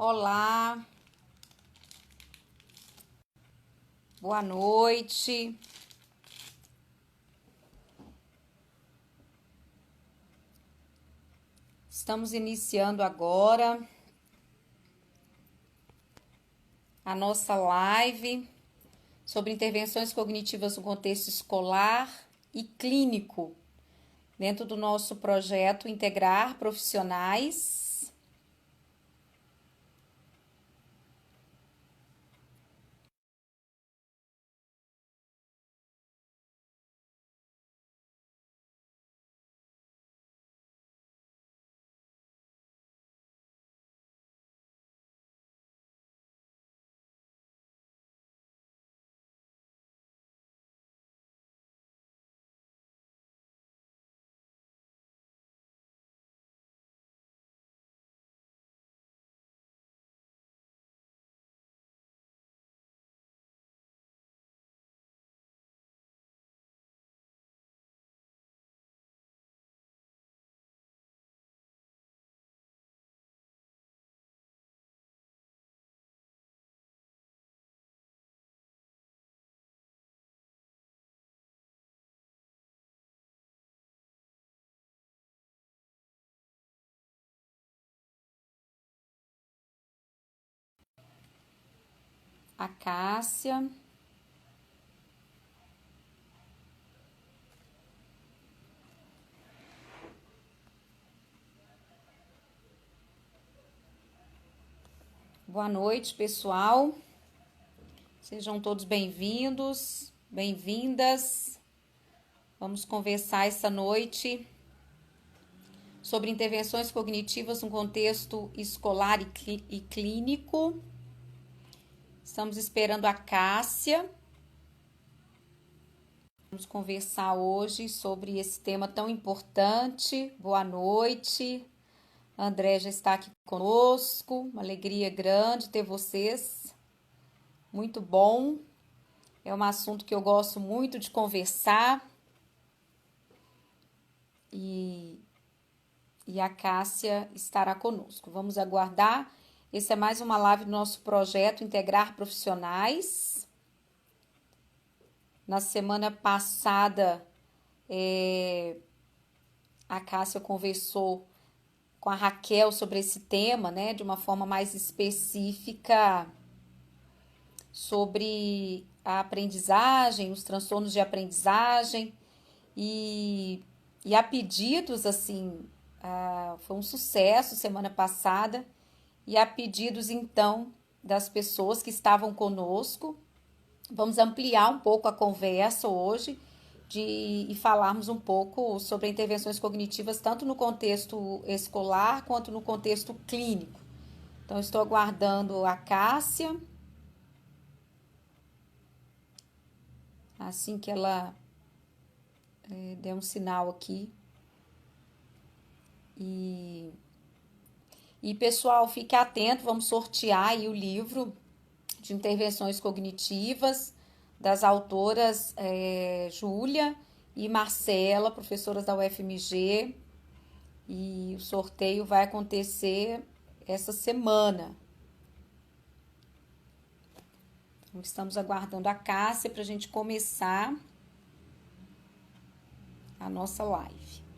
Olá, boa noite. Estamos iniciando agora a nossa live sobre intervenções cognitivas no contexto escolar e clínico, dentro do nosso projeto Integrar Profissionais. A Cássia. Boa noite, pessoal. Sejam todos bem-vindos, bem-vindas. Vamos conversar essa noite sobre intervenções cognitivas no contexto escolar e clínico. Estamos esperando a Cássia. Vamos conversar hoje sobre esse tema tão importante. Boa noite. A André já está aqui conosco. Uma alegria grande ter vocês. Muito bom. É um assunto que eu gosto muito de conversar. E a Cássia estará conosco. Vamos aguardar. Esse é mais uma live do nosso projeto Integrar Profissionais. Na semana passada, a Cássia conversou com a Raquel sobre esse tema, né, de uma forma mais específica sobre a aprendizagem, os transtornos de aprendizagem e a pedidos, assim, foi um sucesso semana passada e a pedidos, então, das pessoas que estavam conosco. Vamos ampliar um pouco a conversa hoje e falarmos um pouco sobre intervenções cognitivas, tanto no contexto escolar quanto no contexto clínico. Então, estou aguardando a Cássia. Assim que ela der um sinal aqui. E pessoal, fique atento, vamos sortear aí o livro de intervenções cognitivas das autoras Júlia e Marcela, professoras da UFMG. E o sorteio vai acontecer essa semana. Então, estamos aguardando a Cássia para a gente começar a nossa live.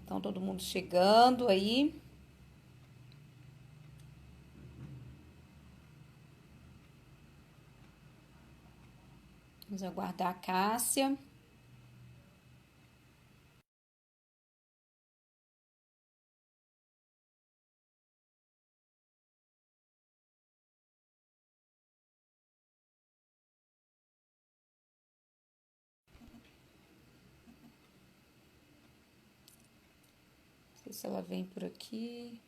Então, todo mundo chegando aí. Vamos aguardar a Cássia. Não sei se ela vem por aqui.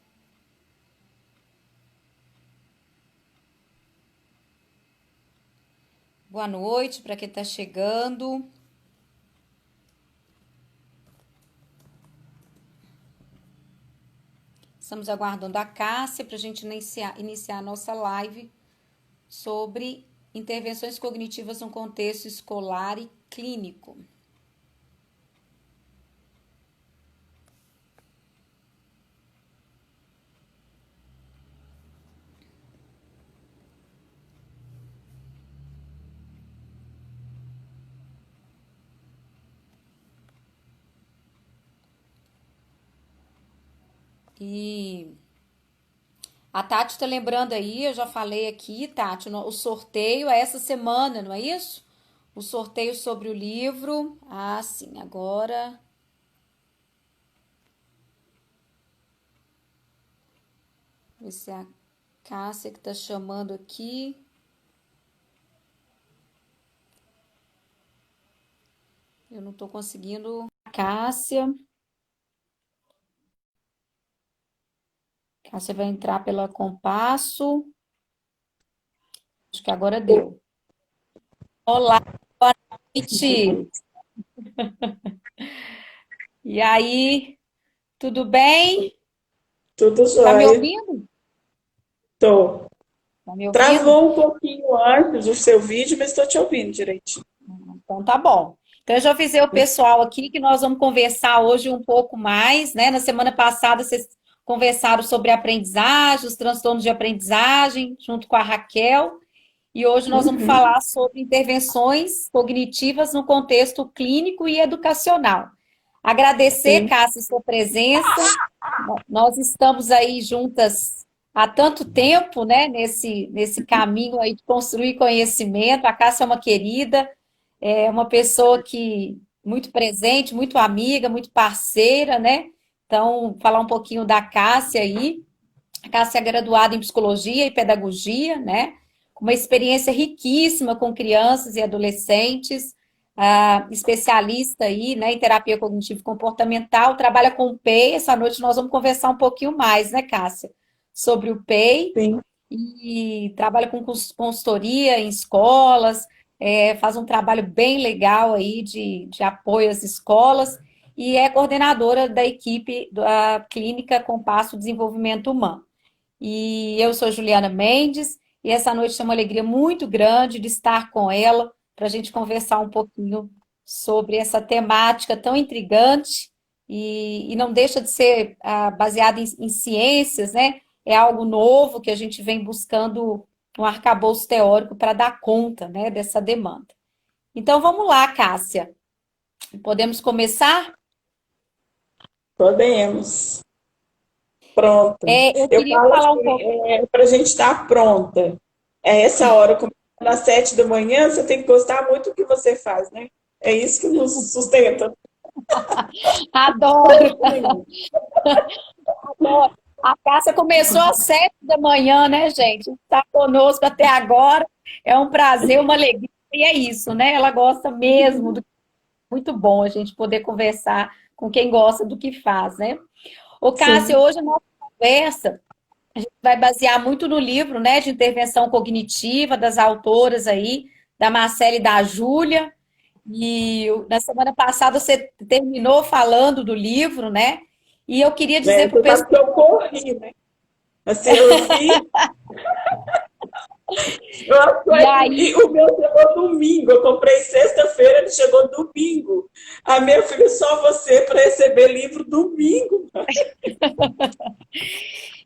Boa noite para quem está chegando. Estamos aguardando a Cássia para a gente iniciar a nossa live sobre intervenções cognitivas no contexto escolar e clínico. E a Tati tá lembrando aí, eu já falei aqui, Tati, o sorteio é essa semana, não é isso? O sorteio sobre o livro. Ah, sim, agora. Ver se é a Cássia que tá chamando aqui. Eu não tô conseguindo. Cássia. Cássia vai entrar pela Compasso. Acho que agora deu. Olá, boa noite. E aí, tudo bem? Tudo Tá me jóia. ouvindo? Tô. Tá me ouvindo? Travou um pouquinho antes do seu vídeo, mas estou te ouvindo direitinho. Então tá bom. Então eu já avisei o pessoal aqui que nós vamos conversar hoje um pouco mais, né? Na semana passada vocês conversaram sobre aprendizagem, os transtornos de aprendizagem, junto com a Raquel, e hoje nós vamos Uhum. falar sobre intervenções cognitivas no contexto clínico e educacional. Agradecer, Sim. Cássia, sua presença. Nós estamos aí juntas há tanto tempo, né, nesse caminho aí de construir conhecimento. A Cássia é uma querida, é uma pessoa que muito presente, muito amiga, muito parceira, né? Então, falar um pouquinho da Cássia aí. A Cássia é graduada em psicologia e pedagogia, né? Com uma experiência riquíssima com crianças e adolescentes, especialista aí, né, em terapia cognitivo comportamental, trabalha com o PEI. Essa noite nós vamos conversar um pouquinho mais, né, Cássia, sobre o PEI Sim. e trabalha com consultoria em escolas, faz um trabalho bem legal aí de apoio às escolas e é coordenadora da equipe da Clínica Compasso Desenvolvimento Humano. E eu sou Juliana Mendes, e essa noite é uma alegria muito grande de estar com ela para a gente conversar um pouquinho sobre essa temática tão intrigante e não deixa de ser baseada em ciências, né? É algo novo que a gente vem buscando um arcabouço teórico para dar conta, né, dessa demanda. Então vamos lá, Cássia. Podemos começar? Podemos. Pronta. Eu Eu queria falo falar um assim, pouco. para a gente estar pronta. É essa hora, começando às 7 da manhã, você tem que gostar muito do que você faz, né? É isso que nos sustenta. Adoro! Bom, a Cássia começou às 7 da manhã, né, gente? Está conosco até agora. É um prazer, uma alegria. E é isso, né? Ela gosta mesmo. Muito bom a gente poder conversar com quem gosta do que faz, né? Ô, Cássia, Sim. hoje a nossa conversa vai basear muito no livro, né, de intervenção cognitiva das autoras aí, da Marcela e da Júlia. E na semana passada você terminou falando do livro, né? E eu queria dizer Né? para o Você pessoal. sabe que eu corri, né? Assim, eu vi. E aí, E o meu chegou domingo. Eu comprei sexta-feira, ele chegou domingo. A minha filha, só você para receber livro domingo.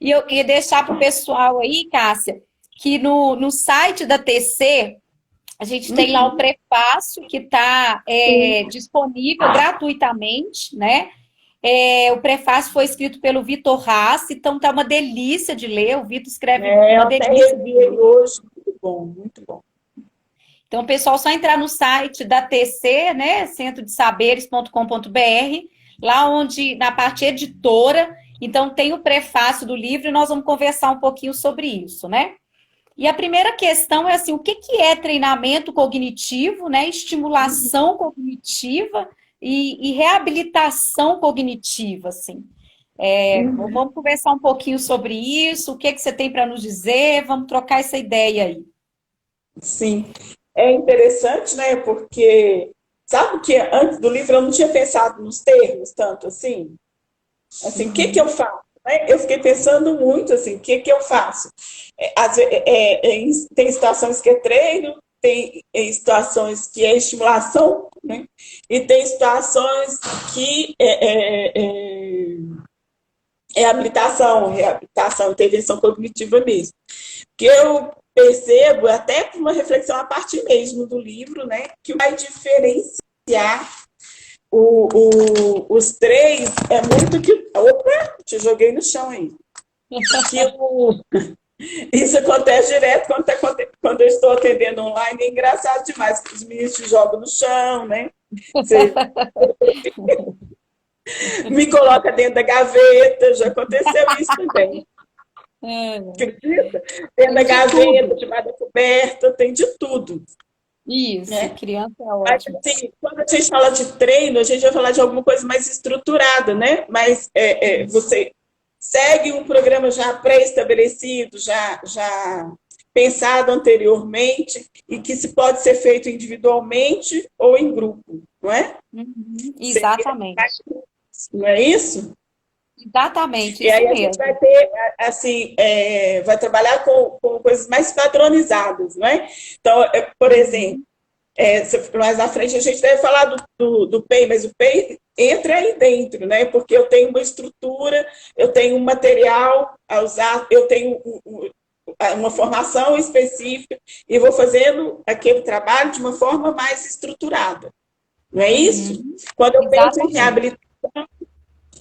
eu queria deixar para o pessoal aí, Cássia, que no site da TC, a gente tem lá o Uhum. prefácio que está Sim. disponível gratuitamente, né? O prefácio foi escrito pelo Vitor Haas, então tá uma delícia de ler. O Vitor escreve É, eu uma até delícia de revi ele ler. hoje. Muito bom, muito bom. Então, pessoal, só entrar no site da TC, né, centrodesaberes.com.br, lá onde, na parte editora, então tem o prefácio do livro e nós vamos conversar um pouquinho sobre isso, né? E a primeira questão é assim, o que que é treinamento cognitivo, né, estimulação cognitiva e reabilitação cognitiva, assim. Uhum. Vamos conversar um pouquinho sobre isso, o que que você tem para nos dizer, vamos trocar essa ideia aí. Sim. É interessante, né? Porque sabe que antes do livro eu não tinha pensado nos termos tanto assim. Assim, o que que eu Uhum. faço? né? Eu fiquei pensando muito assim, o que que eu faço? Tem situações que é treino, tem situações que é estimulação, né? E tem situações que é reabilitação, intervenção cognitiva mesmo. Que eu percebo, até por uma reflexão a partir mesmo do livro, né, que vai diferenciar os três é muito que. Opa, te joguei no chão aí. Que isso acontece direto quando eu estou atendendo online. É engraçado demais que os meninos te jogam no chão, né? Você me coloca dentro da gaveta, já aconteceu isso também. É, Acredita? Dentro tem da de gaveta, tudo. debaixo da coberta, tem de tudo, Isso, né? criança é Mas, ótimo. assim, quando a gente fala de treino, a gente vai falar de alguma coisa mais estruturada, né? Mas você segue um programa já pré-estabelecido, já pensado anteriormente, e que se pode ser feito individualmente ou em grupo, não é? Uhum, Seria, exatamente. não é isso? Exatamente, E isso aí a gente vai mesmo. ter, assim, vai trabalhar com coisas mais padronizadas, não é? Então, por exemplo, Uhum, mais na frente a gente deve falar do PEI, mas o PEI entra aí dentro, né? Porque eu tenho uma estrutura, eu tenho um material a usar, eu tenho uma formação específica e vou fazendo aquele trabalho de uma forma mais estruturada. Não é isso? uhum, Quando eu penso em exatamente. reabilitação,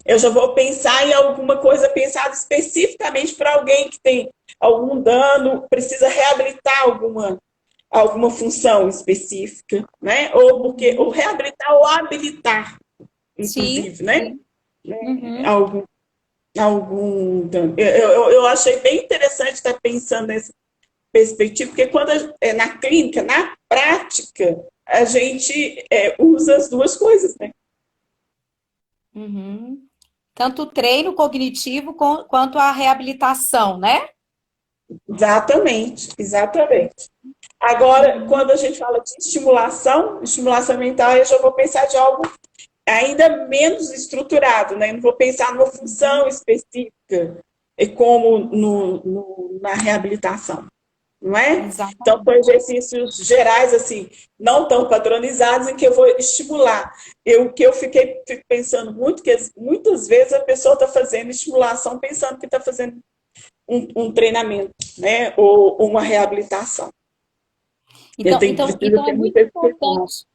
eu já vou pensar em alguma coisa pensada especificamente para alguém que tem algum dano, precisa reabilitar alguma função específica, né? Ou Uhum, reabilitar ou habilitar, sim, inclusive, né? sim. Uhum, Algum, algum dano. Eu achei bem interessante estar pensando nessa perspectiva, porque quando na clínica, na prática, a gente usa as duas coisas, né? uhum. Tanto o treino cognitivo quanto a reabilitação, né? Exatamente, exatamente. Agora, Uhum, quando a gente fala de estimulação mental, eu já vou pensar de algo ainda menos estruturado, né? Eu não vou pensar numa função uhum, específica, como na reabilitação, não é? Então, são exatamente. exercícios gerais, assim, não tão padronizados, em que eu vou estimular. O que eu fico pensando muito, que muitas vezes a pessoa está fazendo estimulação pensando que está fazendo um treinamento, né? Ou uma reabilitação. Eu Então, tenho, então, preciso então é ter muito muita educação. importante.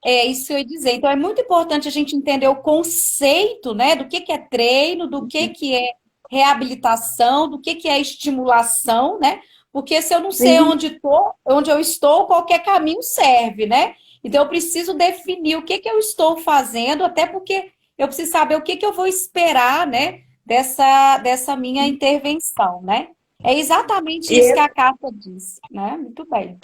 É isso que eu ia dizer. Então, é muito importante a gente entender o conceito, né, do que é treino, do que é reabilitação, do que é estimulação, né? Porque se eu não sei Sim, onde eu estou, qualquer caminho serve, né? Então, eu preciso definir o que eu estou fazendo, até porque eu preciso saber o que eu vou esperar, né, dessa minha intervenção, né? É exatamente isso que e a Cássia diz, né? Muito bem.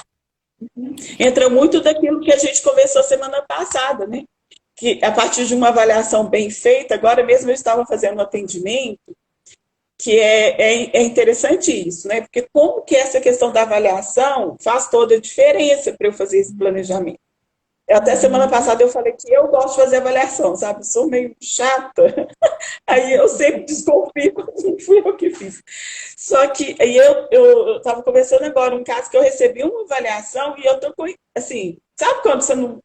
entra muito daquilo que a gente conversou semana passada, né? Que a partir de uma avaliação bem feita, agora mesmo eu estava fazendo um atendimento, que é interessante isso, né? Porque como que essa questão da avaliação faz toda a diferença para eu fazer esse planejamento. Até semana Uhum. passada eu falei que eu gosto de fazer avaliação, sabe? Eu sou meio chata. Aí eu sempre desconfio quando não fui eu que fiz. Só que aí eu estava conversando agora um caso que eu recebi uma avaliação e eu tô com, assim, sabe quando você não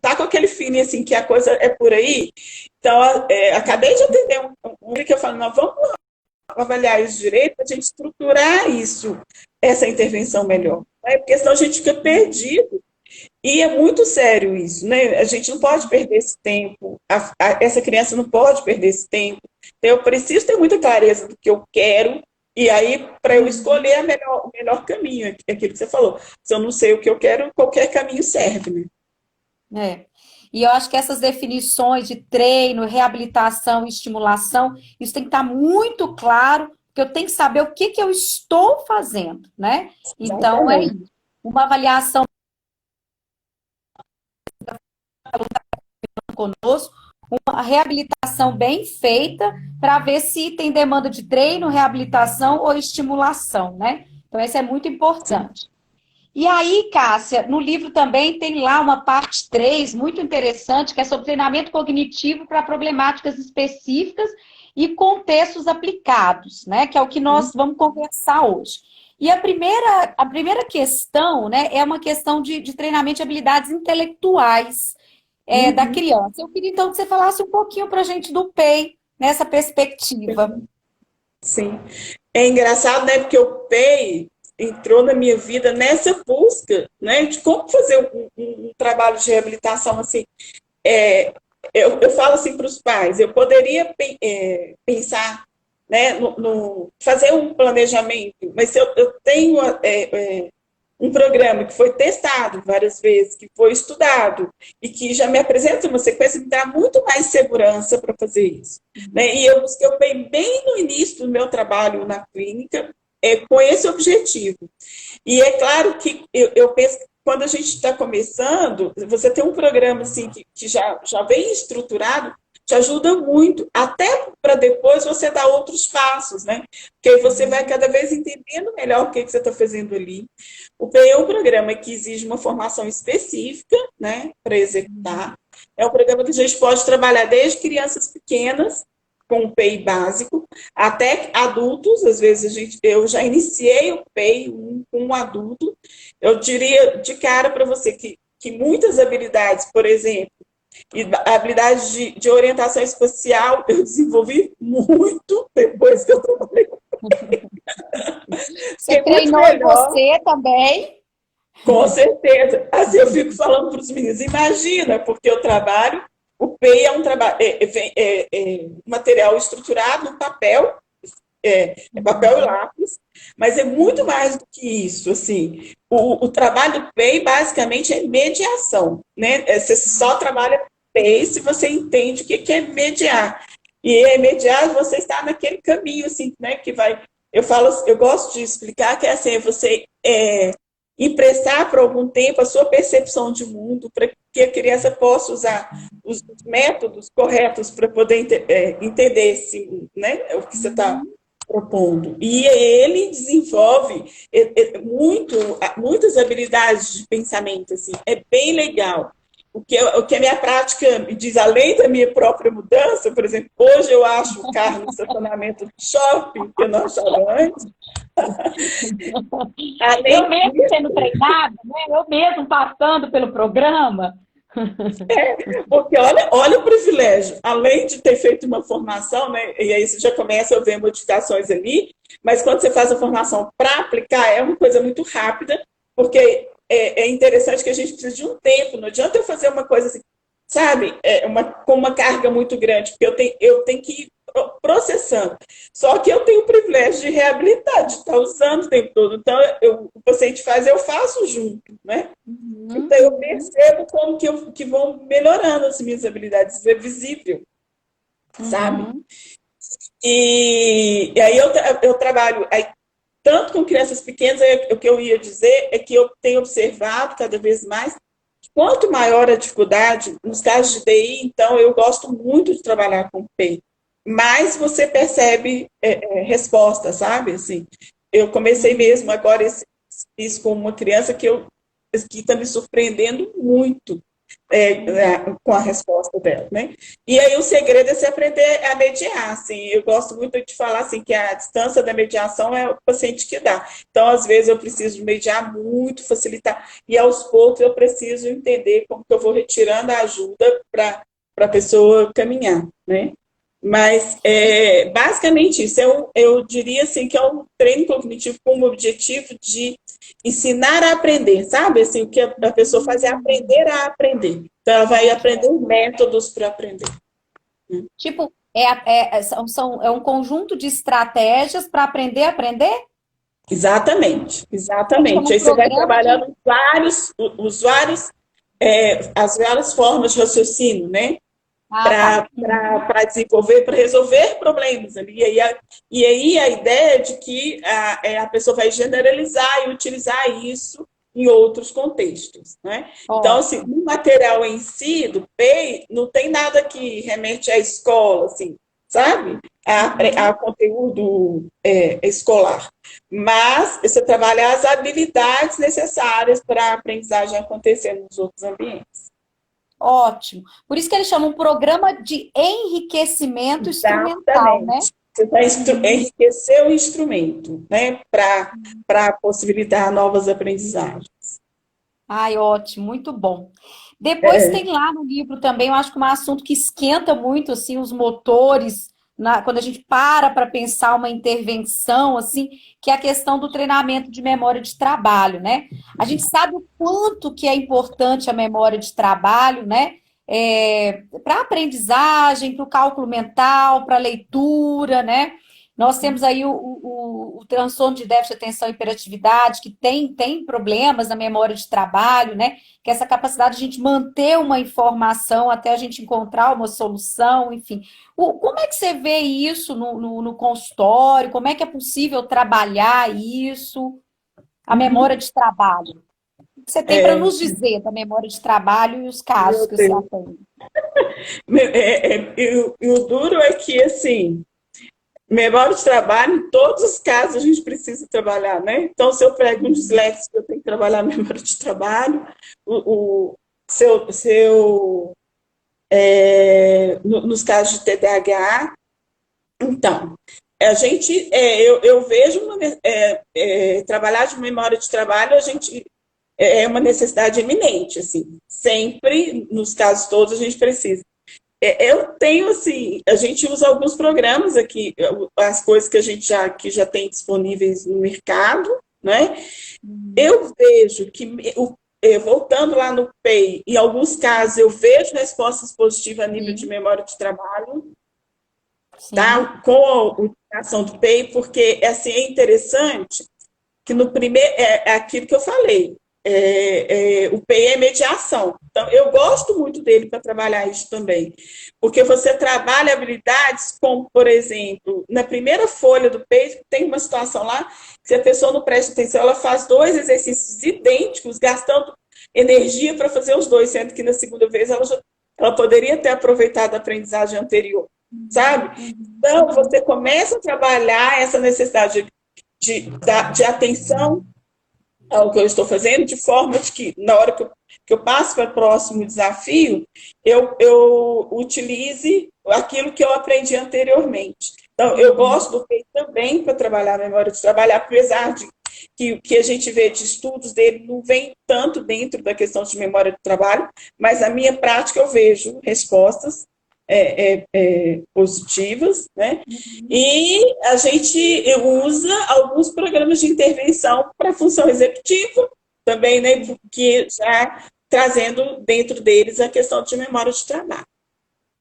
tá com aquele feeling assim que a coisa é por aí? Então, acabei de atender um que eu falo, não, vamos avaliar isso direito para a gente estruturar isso, essa intervenção melhor. Né? Porque senão a gente fica perdido. E é muito sério isso, né? A gente não pode perder esse tempo, essa criança não pode perder esse tempo. Então, eu preciso ter muita clareza do que eu quero, e aí, para eu Uhum. escolher o melhor caminho, é aquilo que você falou. Se eu não sei o que eu quero, qualquer caminho serve, né? É. E eu acho que essas definições de treino, reabilitação e estimulação, isso tem que estar muito claro, porque eu tenho que saber o que eu estou fazendo, né? Então, é Exatamente. isso. Uma avaliação conosco, uma reabilitação bem feita, para ver se tem demanda de treino, reabilitação ou estimulação, né? Então, isso é muito Sim. importante. E aí, Cássia, no livro também tem lá uma parte 3 muito interessante, que é sobre treinamento cognitivo para problemáticas específicas e contextos aplicados, né? Que é o que nós vamos conversar hoje. E a primeira questão, né, é uma questão de treinamento de habilidades intelectuais da Uhum. criança. Eu queria então que você falasse um pouquinho para a gente do PEI nessa perspectiva. Sim. É engraçado, né? Porque o PEI entrou na minha vida nessa busca, né? De como fazer um trabalho de reabilitação assim. É, eu falo assim para os pais, eu poderia pensar, né, fazer um planejamento, mas eu tenho um programa que foi testado várias vezes, que foi estudado e que já me apresenta uma sequência que dá muito mais segurança para fazer isso. Né? E eu busquei o PEI bem no início do meu trabalho na clínica, com esse objetivo. E é claro que eu penso que quando a gente está começando, você tem um programa assim que já vem estruturado, te ajuda muito, até para depois você dar outros passos, né? Porque aí você vai cada vez entendendo melhor o que você está fazendo ali. O PEI é um programa que exige uma formação específica, né, para executar. É um programa que a gente pode trabalhar desde crianças pequenas, com o PEI básico, até adultos. Às vezes eu já iniciei o PEI com um adulto. Eu diria de cara para você que muitas habilidades, por exemplo, e a habilidade de orientação espacial eu desenvolvi muito depois que eu trabalhei. Você Fiquei muito treinou em melhor, você também? com certeza. Assim eu fico falando para os meninos, imagina, porque eu trabalho, o PEI é um trabalho, material estruturado no papel, papel e lápis, mas é muito mais do que isso, assim. O trabalho do PEI basicamente é mediação, né? Você só trabalha PEI se você entende o que é mediar. E mediar, você está naquele caminho, assim, né? Que vai. Eu gosto de explicar que é assim, você emprestar por algum tempo a sua percepção de mundo para que a criança possa usar os métodos corretos para poder entender esse, né, o que você está propondo. E ele desenvolve muitas habilidades de pensamento, assim, é bem legal. O que a minha prática me diz, além da minha própria mudança, por exemplo, hoje eu acho o carro no estacionamento do shopping, que eu não achava antes. Eu Além mesmo disso, sendo treinada, né? Eu mesmo passando pelo programa. porque olha o privilégio, além de ter feito uma formação, né, e aí você já começa a ver modificações ali, mas quando você faz a formação para aplicar, é uma coisa muito rápida, porque é interessante que a gente precisa de um tempo, não adianta eu fazer uma coisa assim, sabe, com uma carga muito grande, porque eu tenho que ir processando. Só que eu tenho o privilégio de reabilitar, de estar usando o tempo todo. Então, o paciente faz, eu faço junto, né? Então, eu percebo como que vão melhorando as minhas habilidades, é visível, sabe? Uhum. E aí eu trabalho aí, tanto com crianças pequenas, o que eu ia dizer é que eu tenho observado cada vez mais, quanto maior a dificuldade, nos casos de DI, então, eu gosto muito de trabalhar com PEI, mas você percebe resposta, sabe? Assim, eu comecei mesmo agora isso com uma criança que está me surpreendendo muito com a resposta dela, né? E aí o segredo é se aprender a mediar, assim, eu gosto muito de falar assim que a distância da mediação é o paciente que dá. Então, às vezes eu preciso mediar muito, facilitar, e aos poucos eu preciso entender como que eu vou retirando a ajuda para a pessoa caminhar, né? Mas, basicamente, isso. Eu diria assim, que é um treino cognitivo com o objetivo de ensinar a aprender, sabe? Assim, o que a pessoa faz é aprender a aprender. Então, ela vai aprender métodos para aprender. Tipo, é um conjunto de estratégias para aprender a aprender? Exatamente, É tipo exatamente. um Aí você vai programa de. trabalhando as várias formas de raciocínio, né? Ah, tá. Para desenvolver, para resolver problemas ali. E aí a ideia é de que a pessoa vai generalizar e utilizar isso em outros contextos. Né? Então, assim, Ótimo. no material em si, do PEI, não tem nada que remete à escola, assim, sabe? A conteúdo escolar. Mas você trabalhar as habilidades necessárias para a aprendizagem acontecer nos outros ambientes. Ótimo. Por isso que eles chamam um programa de enriquecimento instrumental, né? Exatamente. Você vai enriquecer o instrumento, né, para possibilitar novas aprendizagens. Ai, ótimo, muito bom. Depois tem lá no livro também, eu acho que um assunto que esquenta muito assim os motores quando a gente para pensar uma intervenção assim, que é a questão do treinamento de memória de trabalho, né? A gente sabe o quanto que é importante a memória de trabalho, né? Para a aprendizagem, para o cálculo mental, para a leitura, né? Nós temos aí o transtorno de déficit de atenção e hiperatividade, que tem problemas na memória de trabalho, né? Que é essa capacidade de a gente manter uma informação até a gente encontrar uma solução, enfim. Como é que você vê isso no consultório? Como é que é possível trabalhar isso? A memória de trabalho. O que você tem para É, nos dizer da memória de trabalho e os casos meu que você Deus. atende? E o duro é que, assim, memória de trabalho, em todos os casos a gente precisa trabalhar, né? Então, se eu pego um disléxico, eu tenho que trabalhar a memória de trabalho. Se eu nos casos de TDAH, então, eu vejo trabalhar de memória de trabalho, a gente é uma necessidade eminente, assim, sempre, nos casos todos, a gente precisa. Eu tenho, assim, a gente usa alguns programas aqui, as coisas que já tem disponíveis no mercado, né? Eu vejo que, voltando lá no PEI, em alguns casos eu vejo respostas positivas a nível de Sim, memória de trabalho, sim, tá? Com a utilização do PEI, porque, assim, é interessante que no primeiro, é aquilo que eu falei, o PEI é mediação. Então, eu gosto muito dele para trabalhar isso também, porque você trabalha habilidades como, por exemplo, na primeira folha do PEI, tem uma situação lá, que se a pessoa não presta atenção, ela faz dois exercícios idênticos, gastando energia para fazer os dois, sendo que na segunda vez ela poderia ter aproveitado a aprendizagem anterior, sabe? Então, você começa a trabalhar essa necessidade de atenção ao que eu estou fazendo, de forma de que, na hora que eu passo para o próximo desafio, eu utilize aquilo que eu aprendi anteriormente. Então, eu gosto do PEI também para trabalhar a memória de trabalho, apesar de que a gente vê de estudos dele não vem tanto dentro da questão de memória de trabalho, mas na minha prática eu vejo respostas positivas, né? E a gente usa alguns programas de intervenção para função executiva também, né? Porque já trazendo dentro deles a questão de memória de trabalho.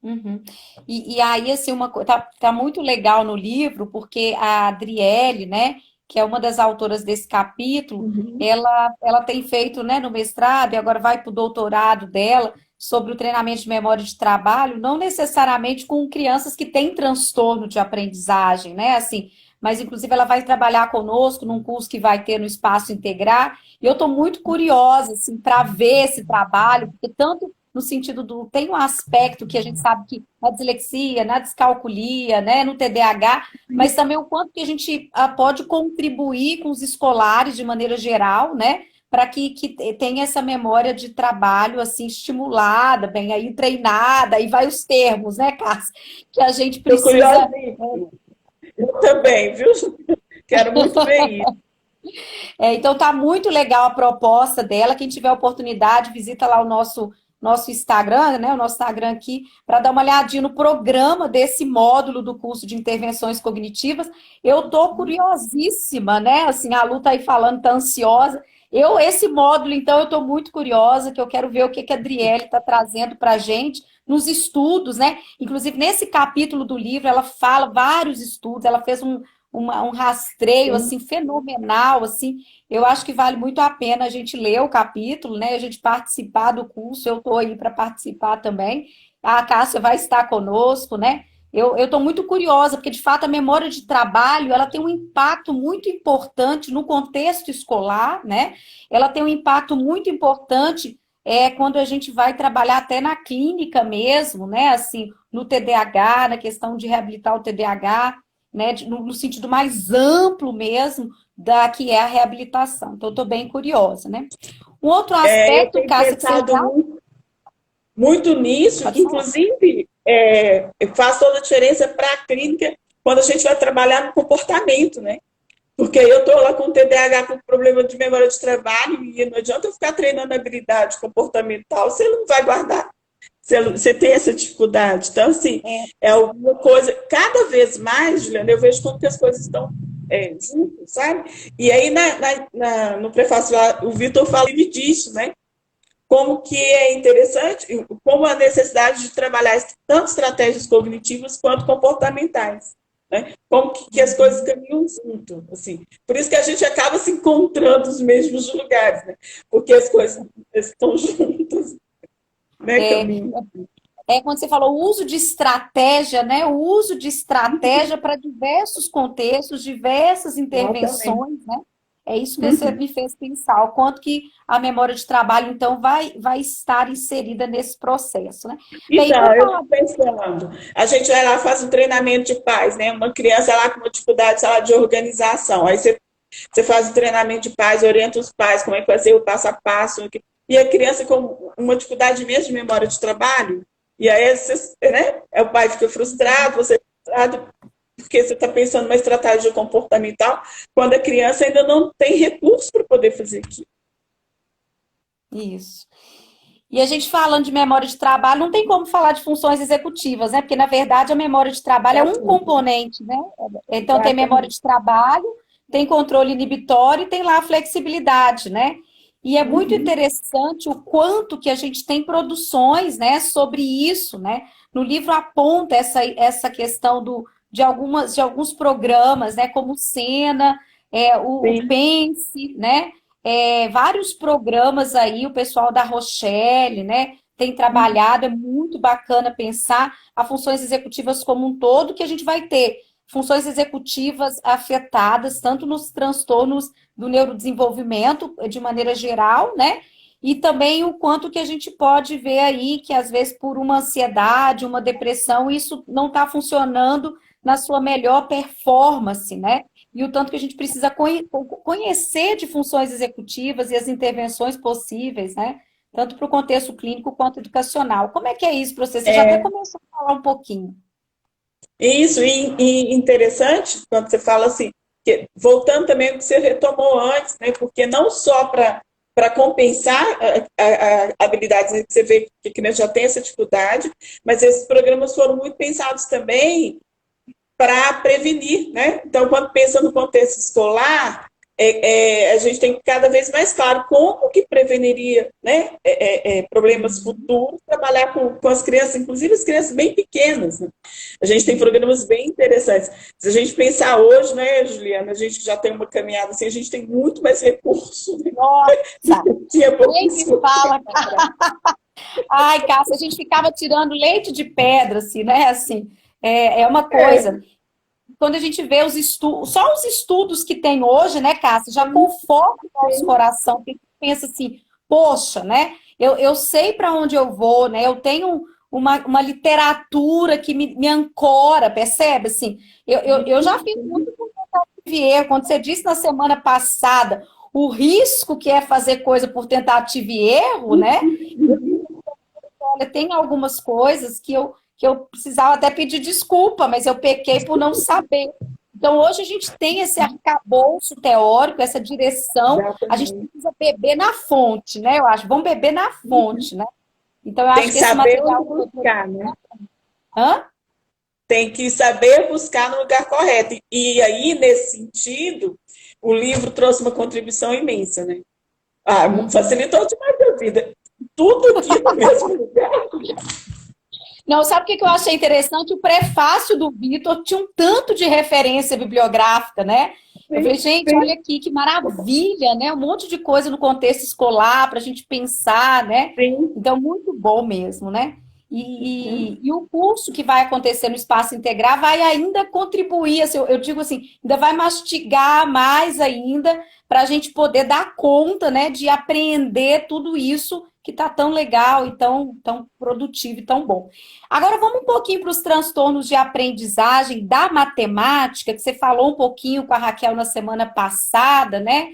uhum. E aí, assim, uma coisa, tá muito legal no livro, porque a Adriele, né, que é uma das autoras desse capítulo, Uhum. ela tem feito, né, no mestrado e agora vai para o doutorado dela sobre o treinamento de memória de trabalho, não necessariamente com crianças que têm transtorno de aprendizagem, né, assim, mas inclusive ela vai trabalhar conosco num curso que vai ter no Espaço Integrar, e eu estou muito curiosa, assim, para ver esse trabalho, porque tanto no sentido do. Tem um aspecto que a gente sabe que na dislexia, na descalculia, né, no TDAH, mas também o quanto que a gente pode contribuir com os escolares de maneira geral, né? Para que tenha essa memória de trabalho assim estimulada, bem aí treinada, aí vai os termos, né, Cássia? Que a gente Estou precisa. curiosíssima. Eu também, viu? Quero muito ver isso. Então tá muito legal a proposta dela. Quem tiver oportunidade, visita lá o nosso Instagram, né? O nosso Instagram aqui, para dar uma olhadinha no programa desse módulo do curso de intervenções cognitivas. Eu tô curiosíssima, né? Assim, a Lu tá aí falando, tá ansiosa. Esse módulo, então, eu estou muito curiosa, que eu quero ver o que a Adriele está trazendo para a gente nos estudos, né? Inclusive, nesse capítulo do livro, ela fala vários estudos, ela fez um rastreio assim fenomenal, assim. Eu acho que vale muito a pena a gente ler o capítulo, né? A gente participar do curso. Eu estou aí para participar também. A Cássia vai estar conosco, né? Eu estou muito curiosa, porque de fato a memória de trabalho ela tem um impacto muito importante no contexto escolar, né? Ela tem um impacto muito importante quando a gente vai trabalhar até na clínica mesmo, né? Assim, no TDAH, na questão de reabilitar o TDAH, né, no sentido mais amplo mesmo da que é a reabilitação. Então, eu estou bem curiosa, né? Um outro Eu aspecto, tenho Cássia, que você pensado já... muito. muito nisso, Pode que falar. inclusive faz toda a diferença para a clínica quando a gente vai trabalhar no comportamento, né? Porque eu estou lá com TDAH, com problema de memória de trabalho, e não adianta eu ficar treinando habilidade comportamental, você não vai guardar. Você tem essa dificuldade. Então, assim, É, é alguma coisa. Cada vez mais, Juliana, eu vejo como que as coisas estão juntas, sabe? E aí, no prefácio lá, o Vitor fala disso, né? Como que é interessante, como a necessidade de trabalhar tanto estratégias cognitivas quanto comportamentais. Né? Como que as coisas uhum. caminham junto. Assim. Por isso que a gente acaba se encontrando nos mesmos lugares, né? Porque as coisas estão juntas, né? É, Caminham. quando você falou o uso de estratégia, né? O uso de estratégia para diversos contextos, diversas Exatamente. intervenções, né? É isso que você Uhum. me fez pensar, o quanto que a memória de trabalho, então, vai estar inserida nesse processo, né? Bem, Então, por eu falar. fico pensando, a gente vai lá, faz um treinamento de paz, né? Uma criança lá com uma dificuldade, sei lá, de organização. Aí você faz um treinamento de paz, orienta os pais como é que vai ser o passo a passo. E a criança com uma dificuldade mesmo de memória de trabalho, e aí você, né? O pai fica frustrado, você fica frustrado, porque você está pensando numa estratégia comportamental, quando a criança ainda não tem recurso para poder fazer aquilo. Isso. E a gente falando de memória de trabalho, não tem como falar de funções executivas, né? Porque, na verdade, a memória de trabalho é um Exatamente. componente, né? Então, tem memória Exatamente. de trabalho, tem controle inibitório e tem lá a flexibilidade, né? E é muito Uhum. interessante o quanto que a gente tem produções, né, sobre isso, né? No livro aponta essa questão de alguns programas, né, como o Sena, o Sim. Pense, né? Vários programas aí, o pessoal da Rochelle, né, tem trabalhado, é muito bacana pensar as funções executivas como um todo, que a gente vai ter funções executivas afetadas, tanto nos transtornos do neurodesenvolvimento, de maneira geral, né, e também o quanto que a gente pode ver aí que, às vezes, por uma ansiedade, uma depressão, isso não está funcionando na sua melhor performance, né? E o tanto que a gente precisa conhecer de funções executivas e as intervenções possíveis, né? Tanto para o contexto clínico quanto educacional. Como é que é isso para você? Você já até É, começou a falar um pouquinho. isso, e interessante quando você fala assim, voltando também ao que você retomou antes, né? Porque não só para compensar habilidades, né, que você vê que a criança já tem essa dificuldade, mas esses programas foram muito pensados também para prevenir, né? Então, quando pensa no contexto escolar, a gente tem cada vez mais claro como que preveniria, né, problemas Uhum. futuros, trabalhar com as crianças, inclusive as crianças bem pequenas. Né? A gente tem programas bem interessantes. Se a gente pensar hoje, né, Juliana, a gente já tem uma caminhada assim, a gente tem muito mais recursos, né? Nossa, Tinha nem me pouquíssimo fala. tempo atrás. Ai, Cássia, a gente ficava tirando leite de pedra, assim, né? Assim, é uma É, coisa. Quando a gente vê os estudos, só os estudos que tem hoje, né, Cássia, já sim, conforta o nosso sim, coração, porque a gente pensa assim, poxa, né, eu sei para onde eu vou, né, eu tenho uma literatura que me ancora, percebe? Assim, eu já fiz muito com tentativa e erro. Quando você disse na semana passada o risco que é fazer coisa por tentativa e erro, né? Olha, tem algumas coisas que eu precisava até pedir desculpa, mas eu pequei por não saber. Então, hoje a gente tem esse arcabouço teórico, essa direção, a gente exatamente. precisa beber na fonte, né? Eu acho, vamos beber na fonte, né? Então, eu Tem acho que que esse saber onde material. buscar, né? Hã? Tem que saber buscar no lugar correto. E aí, nesse sentido, o livro trouxe uma contribuição imensa, né? Ah, Uhum. facilitou demais a vida. Tudo aqui no mesmo lugar. Não, sabe o que eu achei interessante? O prefácio do Vitor tinha um tanto de referência bibliográfica, né? Eu falei, Sim, gente, olha sim, aqui, que maravilha, né? Um monte de coisa no contexto escolar para a gente pensar, né? sim. Então, muito bom mesmo, né? Uhum. E o curso que vai acontecer no Espaço Integrar vai ainda contribuir, assim, eu digo assim, ainda vai mastigar mais ainda para a gente poder dar conta, né, de aprender tudo isso que está tão legal e tão produtivo e tão bom. Agora vamos um pouquinho para os transtornos de aprendizagem da matemática, que você falou um pouquinho com a Raquel na semana passada, né?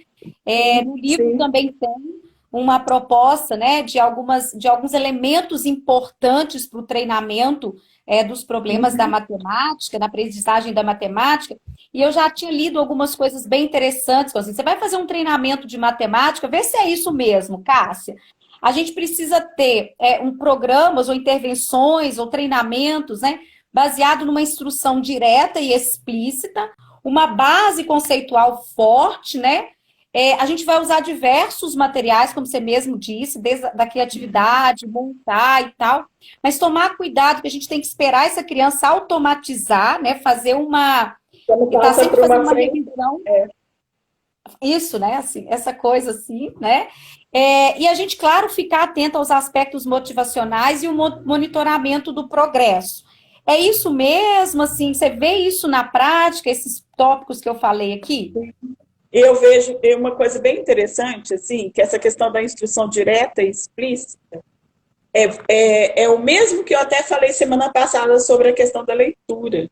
No livro Sim. também tem. uma proposta, né, de alguns elementos importantes para o treinamento dos problemas da Uhum. matemática, da aprendizagem da matemática, e eu já tinha lido algumas coisas bem interessantes, assim, você vai fazer um treinamento de matemática, vê se é isso mesmo, Cássia. A gente precisa ter programas ou intervenções ou treinamentos, né, baseado numa instrução direta e explícita, uma base conceitual forte, né? A gente vai usar diversos materiais, como você mesmo disse, desde a da criatividade, montar e tal, mas tomar cuidado que a gente tem que esperar essa criança automatizar, né? Fazer uma. Quando E tá passa sempre para fazendo uma uma frente, revisão, é, isso, né? Assim, essa coisa assim, né? E a gente, claro, ficar atento aos aspectos motivacionais e o monitoramento do progresso. É isso mesmo, assim, você vê isso na prática, esses tópicos que eu falei aqui? eu vejo uma coisa bem interessante, assim, que essa questão da instrução direta e explícita é o mesmo que eu até falei semana passada sobre a questão da leitura.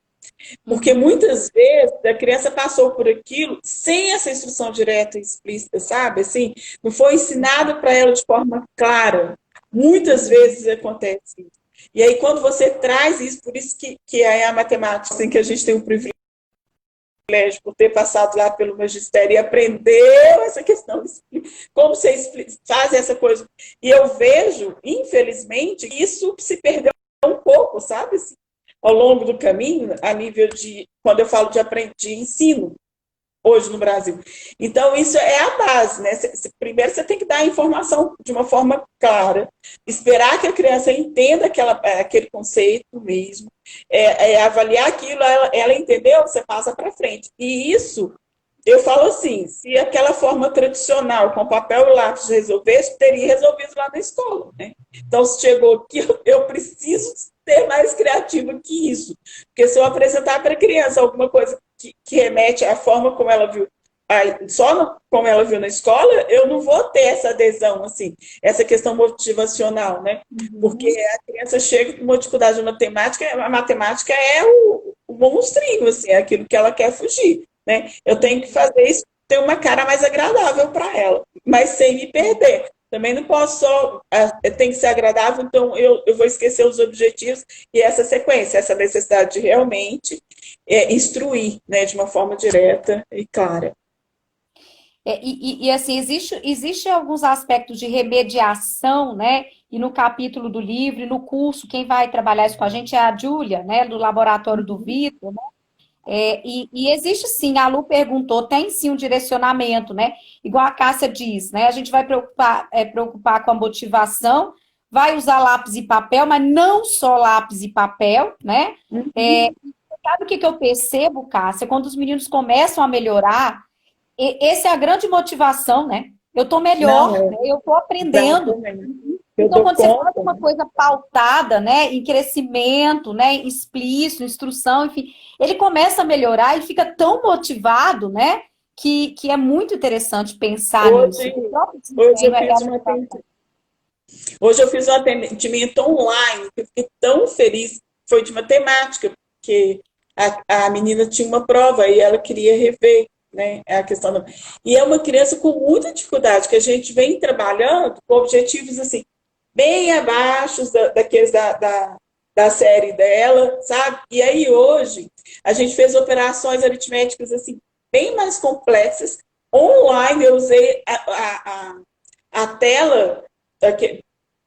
Porque Uhum. muitas vezes a criança passou por aquilo sem essa instrução direta e explícita, sabe? Assim, não foi ensinado para ela de forma clara. Muitas vezes acontece isso. E aí, quando você traz isso, por isso que é a matemática, assim, que a gente tem o privilégio por ter passado lá pelo magistério e aprendeu essa questão, como você faz essa coisa. E eu vejo, infelizmente, isso se perdeu um pouco, sabe? Assim, ao longo do caminho, a nível de, quando eu falo de ensino, hoje no Brasil. Então, isso é a base, né? Primeiro, você tem que dar a informação de uma forma clara, esperar que a criança entenda aquele conceito mesmo, avaliar aquilo, ela entendeu, você passa para frente. E isso, eu falo assim, se aquela forma tradicional, com papel e lápis, resolvesse, teria resolvido lá na escola, né? Então, se chegou aqui, eu preciso ser mais criativa que isso. Porque se eu apresentar para a criança alguma coisa que remete à forma como ela viu, como ela viu na escola, eu não vou ter essa adesão, assim, essa questão motivacional, né? Porque Uhum. a criança chega com uma dificuldade de matemática, a matemática é o monstrinho, assim, é aquilo que ela quer fugir, né? Eu tenho que fazer isso ter uma cara mais agradável para ela, mas sem me perder. Também não posso só. Tem que ser agradável, então eu vou esquecer os objetivos e essa sequência, essa necessidade de realmente instruir, né, de uma forma direta e clara. Assim, existe alguns aspectos de remediação, né? E no capítulo do livro, e no curso, quem vai trabalhar isso com a gente é a Júlia, né? Do Laboratório do Vitor, né? E existe sim, a Lu perguntou, tem sim um direcionamento, né? Igual a Cássia diz, né? A gente vai preocupar com a motivação, vai usar lápis e papel, mas não só lápis e papel, né? É, sabe o que eu percebo, Cássia? Quando os meninos começam a melhorar, essa é a grande motivação, né? Eu estou Não, melhor, né? Eu estou aprendendo. exatamente. Eu Então, dou quando você faz conta, uma né? coisa pautada, né, em crescimento, né, explícito, instrução, enfim, ele começa a melhorar e fica tão motivado, né, que é muito interessante pensar nisso. Hoje, O próprio hoje desempenho eu é fiz uma um motivação. atendimento, hoje eu fiz um atendimento online, que eu fiquei tão feliz, foi de matemática, porque a menina tinha uma prova e ela queria rever, né, a questão da... E é uma criança com muita dificuldade, que a gente vem trabalhando com objetivos assim, bem abaixo daqueles da série dela, sabe? E aí hoje a gente fez operações aritméticas assim, bem mais complexas. Online eu usei a tela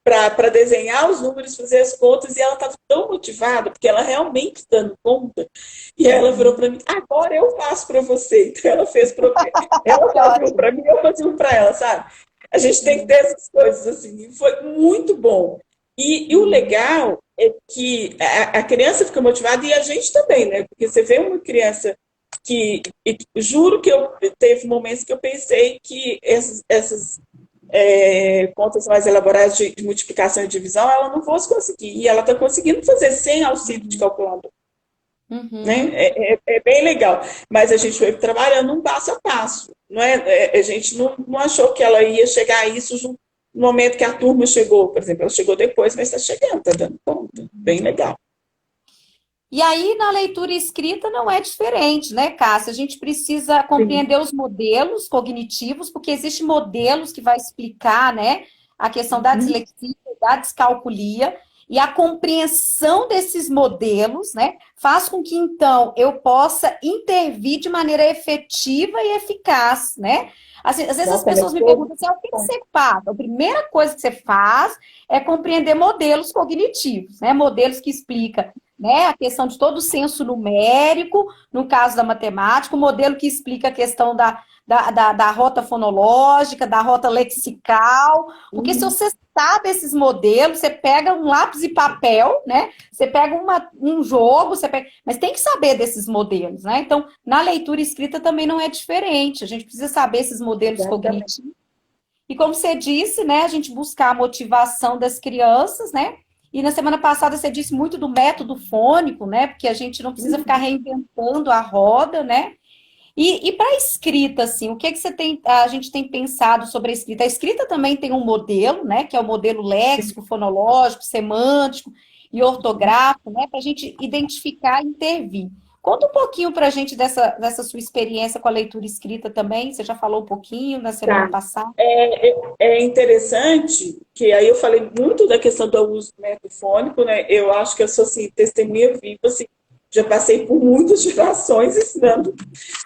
para desenhar os números, fazer as contas, e ela estava tão motivada, porque ela realmente dando conta, e ela virou para mim, agora eu faço para você. Então ela fez para ela Que fazia um ótimo. para mim, eu fazia um para ela, sabe? A gente tem que ter essas coisas assim, e foi muito bom. E o legal é que a criança fica motivada e a gente também, né? Porque você vê uma criança juro que eu teve momentos que eu pensei que essas contas mais elaboradas de multiplicação e divisão, ela não fosse conseguir. E ela está conseguindo fazer sem auxílio de calculador. Né? Uhum. É bem legal. Mas a gente foi trabalhando um passo a passo. Não é? A gente não achou que ela ia chegar a isso no momento que a turma chegou. Por exemplo, ela chegou depois, mas está chegando, está dando conta. Bem legal. E aí, na leitura escrita, não é diferente, né, Cássia? A gente precisa Sim. compreender os modelos cognitivos, porque existem modelos que vai explicar, né, a questão da Uhum. dislexia, da descalculia, e a compreensão desses modelos, né, faz com que, então, eu possa intervir de maneira efetiva e eficaz, né? Assim, às vezes as Nossa, ela é pessoas me todo. perguntam assim, o que você faz? A primeira coisa que você faz é compreender modelos cognitivos, né? Modelos que explicam, né, a questão de todo o senso numérico, no caso da matemática, o modelo que explica a questão da rota fonológica, da rota lexical, porque se Uhum. você sabe esses modelos, você pega um lápis e papel, né? Você pega um jogo, mas tem que saber desses modelos, né? Então, na leitura escrita também não é diferente. A gente precisa saber esses modelos Exatamente. cognitivos e como você disse, né, a gente buscar a motivação das crianças, né? E na semana passada você disse muito do método fônico, né? Porque a gente não precisa ficar Uhum. reinventando a roda, né? E para a escrita, assim, o que é que a gente tem pensado sobre a escrita? A escrita também tem um modelo, né? Que é o modelo Sim. léxico, fonológico, semântico e ortográfico, né? Para a gente identificar e intervir. Conta um pouquinho para a gente dessa sua experiência com a leitura escrita também. Você já falou um pouquinho na semana Tá. passada. É interessante que aí eu falei muito da questão do uso do método fônico, né? Eu acho que eu sou assim, testemunha viva, assim, já passei por muitas gerações ensinando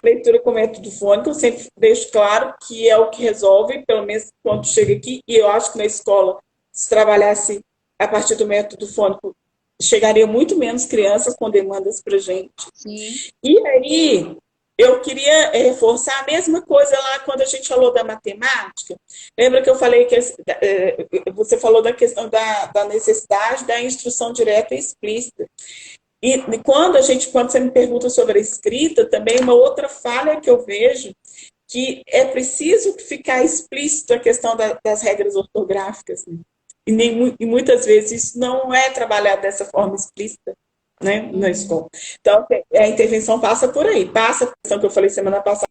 leitura com método fônico. Eu sempre deixo claro que é o que resolve, pelo menos quando chega aqui, e eu acho que na escola, se trabalhasse a partir do método fônico, chegaria muito menos crianças com demandas para gente. Sim. E aí, eu queria reforçar a mesma coisa lá quando a gente falou da matemática. Lembra que eu falei que você falou da questão da necessidade da instrução direta e explícita. E quando você me pergunta sobre a escrita, também uma outra falha que eu vejo que é preciso ficar explícito a questão das regras ortográficas, né? E muitas vezes isso não é trabalhado dessa forma explícita, né, na Uhum. escola. Então, a intervenção passa por aí. Passa a questão que eu falei semana passada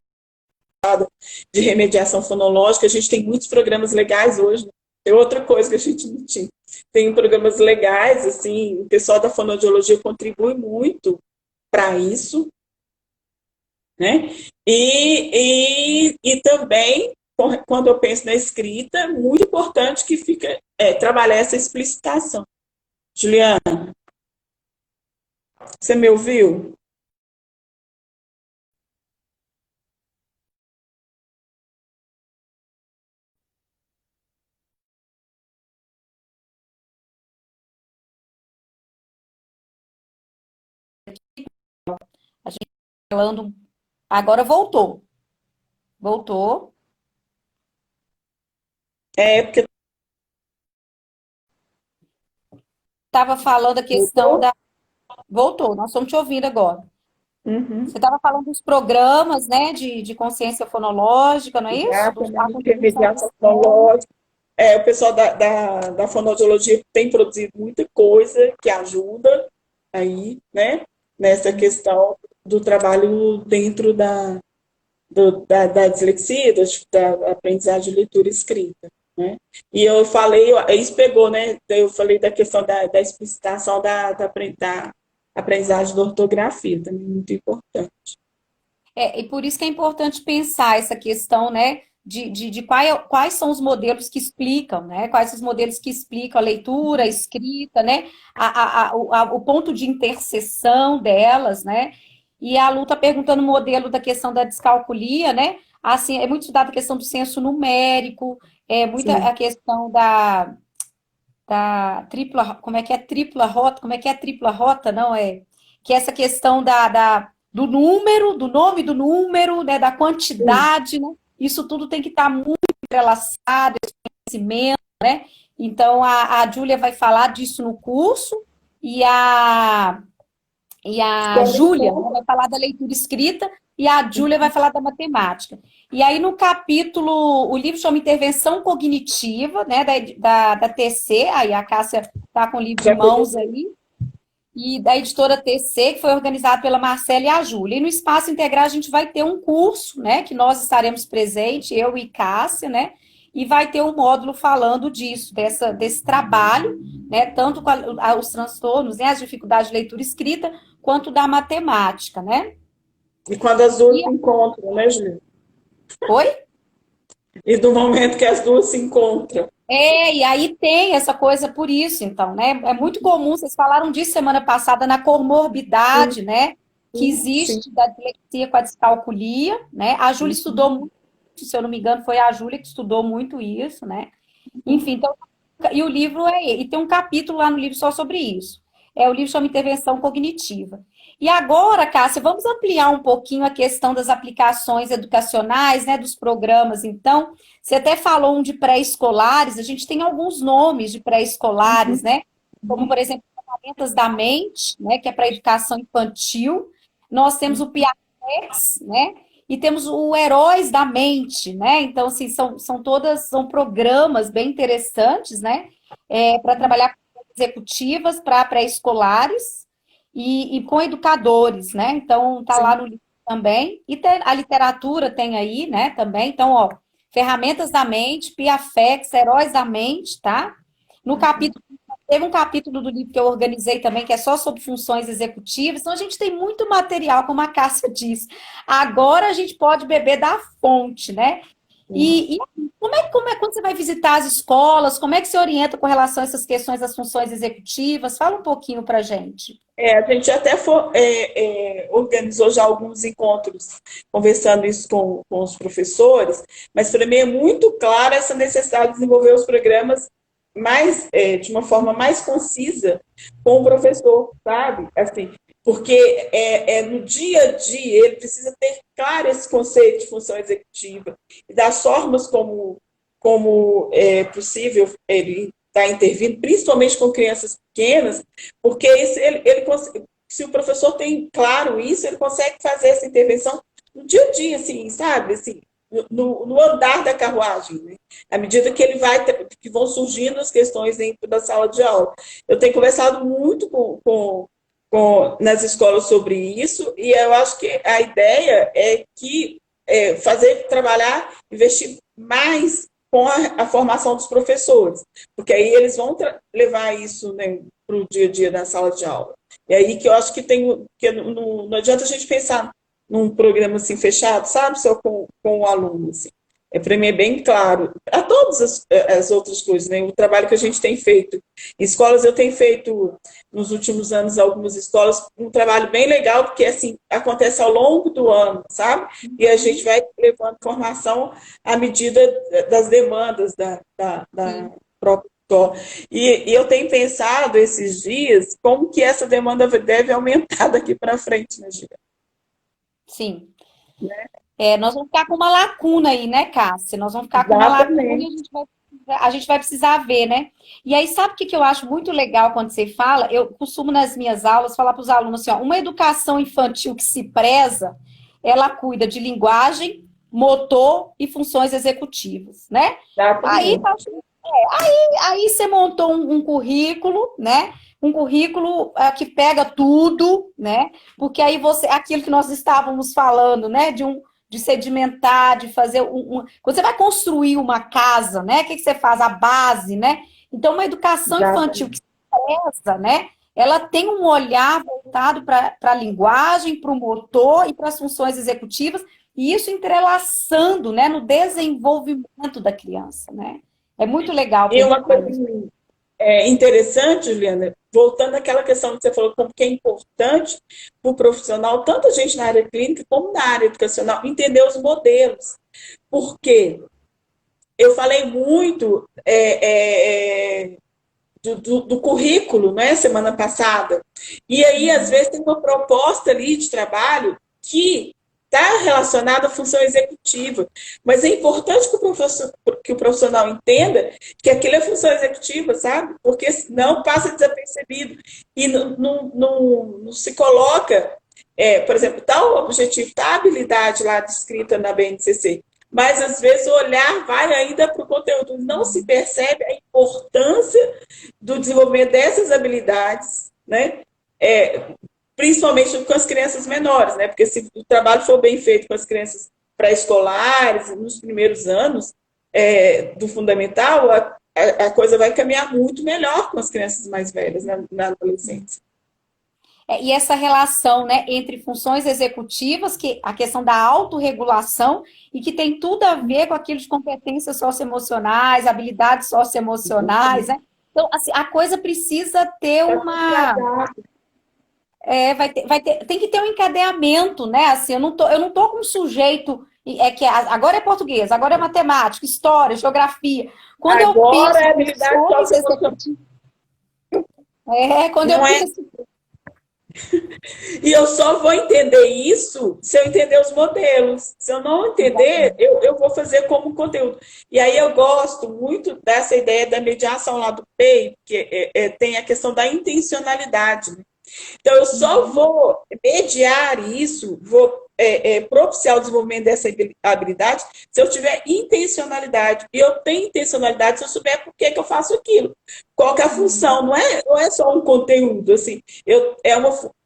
de remediação fonológica. A gente tem muitos programas legais hoje. Né? É outra coisa que a gente não tinha. Tem programas legais, assim, o pessoal da fonoaudiologia contribui muito para isso, né? E também, quando eu penso na escrita, é muito importante que fica trabalhar essa explicitação. Juliana, você me ouviu? A gente falando. Agora voltou. Voltou. É, porque Estava falando a questão voltou. da. Voltou, nós estamos te ouvindo agora. Uhum. Você estava falando dos programas, né, de consciência fonológica, não é isso? A Exatamente, contribuição do remediação externo. fonológica. O pessoal da fonoaudiologia tem produzido muita coisa que ajuda aí, né, nessa questão do trabalho dentro da dislexia, da aprendizagem de leitura e escrita, né? E eu falei, isso pegou, né? Eu falei da questão da explicitação da aprendizagem da ortografia, também muito importante. E por isso que é importante pensar essa questão, né, quais são os modelos que explicam, né? Quais são os modelos que explicam a leitura, a escrita, né? O ponto de interseção delas, né? E a Lu está perguntando o modelo da questão da descalculia, né? Assim, é muito estudada a questão do senso numérico, é muita Sim, a questão da tripla, como é que é tripla rota? Como é que é tripla rota? Não é? Que é essa questão do número, do nome do número, né, da sim. quantidade, né? Isso tudo tem que estar muito entrelaçado, esse conhecimento, né? Então a Júlia vai falar disso no curso e a Escola em Júlia, né, ponto. vai falar da leitura escrita e a Júlia vai falar da matemática. E aí, no capítulo, o livro chama Intervenção Cognitiva, né, da TC, aí a Cássia está com o livro em Já mãos peguei. aí, e da editora TC, que foi organizado pela Marcela e a Júlia. E no Espaço Integral a gente vai ter um curso, né, que nós estaremos presentes, eu e Cássia, né, e vai ter um módulo falando disso, desse trabalho, né, tanto com os transtornos, né, as dificuldades de leitura e escrita, quanto da matemática, né? E quando as duas E, se encontram, né, Juliana? oi? E do momento que as duas se encontram. E aí tem essa coisa por isso, então, né? É muito comum, vocês falaram disso semana passada, na Sim, comorbidade, né? Que sim. existe da dislexia com a descalculia, né? A Júlia estudou muito, se eu não me engano, foi a Júlia que estudou muito isso, né? Enfim, então, e o livro e tem um capítulo lá no livro só sobre isso. O livro chama Intervenção Cognitiva. E agora, Cássia, vamos ampliar um pouquinho a questão das aplicações educacionais, né, dos programas. Então, você até falou um de pré-escolares, a gente tem alguns nomes de pré-escolares, né? Como, por exemplo, Ferramentas da Mente, né, que é para educação infantil. Nós temos o Piapex, né? E temos o Heróis da Mente, né? Então, assim, são programas bem interessantes, né? Para trabalhar com executivas para pré-escolares e com educadores, né? Então, tá lá Sim. no livro também. E a literatura tem aí, né, também. Então, ó, Ferramentas da Mente, Piafex, Heróis da Mente, tá? No capítulo Teve um capítulo do livro que eu organizei também, que é só sobre funções executivas. Então, a gente tem muito material, como a Cássia disse. Agora a gente pode beber da fonte, né? E como é quando você vai visitar as escolas? Como é que você orienta com relação a essas questões das funções executivas? Fala um pouquinho para gente. A gente até organizou já alguns encontros conversando isso com os professores, mas para mim é muito clara essa necessidade de desenvolver os programas de uma forma mais concisa com o professor, sabe? Assim, porque no dia a dia ele precisa ter claro esse conceito de função executiva e das formas como é possível ele estar intervindo, principalmente com crianças pequenas, porque se o professor tem claro isso, ele consegue fazer essa intervenção no dia a dia, assim, sabe? Assim, no andar da carruagem, né? À medida que que vão surgindo as questões dentro da sala de aula. Eu tenho conversado muito nas escolas sobre isso, e eu acho que a ideia é que trabalhar, investir mais com a formação dos professores, porque aí eles vão levar isso, né, para o dia a dia na sala de aula. E aí que eu acho que não adianta a gente pensar num programa assim fechado, sabe, só com o aluno. Assim. Para mim é bem claro. A todas as outras coisas, né? O trabalho que a gente tem feito. Em escolas, eu tenho feito, nos últimos anos, algumas escolas, um trabalho bem legal, porque assim, acontece ao longo do ano, sabe? E a gente vai levando formação à medida das demandas da Sim, própria escola. E eu tenho pensado esses dias como que essa demanda deve aumentar daqui para frente, né, Gina? sim. Nós vamos ficar com uma lacuna aí, né, Cássia? Nós vamos ficar com uma lacuna e Exatamente. a gente vai precisar ver, né? E aí, sabe o que que eu acho muito legal quando você fala? Eu costumo, nas minhas aulas, falar para os alunos assim, ó, uma educação infantil que se preza, ela cuida de linguagem, motor e funções executivas, né? Aí, Exatamente. aí você montou um currículo, né? Um currículo que pega tudo, né? Porque aí aquilo que nós estávamos falando, né? De sedimentar, de fazer quando você vai construir uma casa, né? O que você faz? A base, né? Então, uma educação infantil que Exatamente. se preza, né? Ela tem um olhar voltado para a linguagem, para o motor e para as funções executivas, e isso entrelaçando, né, no desenvolvimento da criança, né? É muito legal E pensar uma coisa nisso. interessante, Juliana, voltando àquela questão que você falou, como que é importante para o profissional, tanto a gente na área clínica como na área educacional, entender os modelos. Porque eu falei muito do currículo, né, semana passada. E aí, às vezes, tem uma proposta ali de trabalho que está relacionada à função executiva. Mas é importante que o profissional entenda que aquilo é função executiva, sabe? Porque senão passa desapercebido e não se coloca, por exemplo, está o objetivo, está a habilidade lá descrita na BNCC, mas às vezes o olhar vai ainda para o conteúdo, não se percebe a importância do desenvolvimento dessas habilidades, né? Principalmente com as crianças menores, né? Porque se o trabalho for bem feito com as crianças pré-escolares, nos primeiros anos do fundamental, a coisa vai caminhar muito melhor com as crianças mais velhas na adolescência. E essa relação, né, entre funções executivas, que a questão da autorregulação, e que tem tudo a ver com aquilo de competências socioemocionais, habilidades socioemocionais, né? Então, assim, a coisa precisa ter uma. Tem que ter um encadeamento, né? Assim, eu não tô com um sujeito que agora é português, agora é matemática, história, geografia. Quando eu Agora penso é em habilidade funções socioemocional. executivas, quando eu Não é. penso. E eu só vou entender isso se eu entender os modelos. Se eu não entender, eu vou fazer como conteúdo. E aí eu gosto muito dessa ideia da mediação lá do PEI, que tem a questão da intencionalidade, né? Então, eu só vou mediar isso, vou propiciar o desenvolvimento dessa habilidade se eu tiver intencionalidade. E eu tenho intencionalidade se eu souber por que, que eu faço aquilo. Qual que é a função? Não é só um conteúdo. Assim,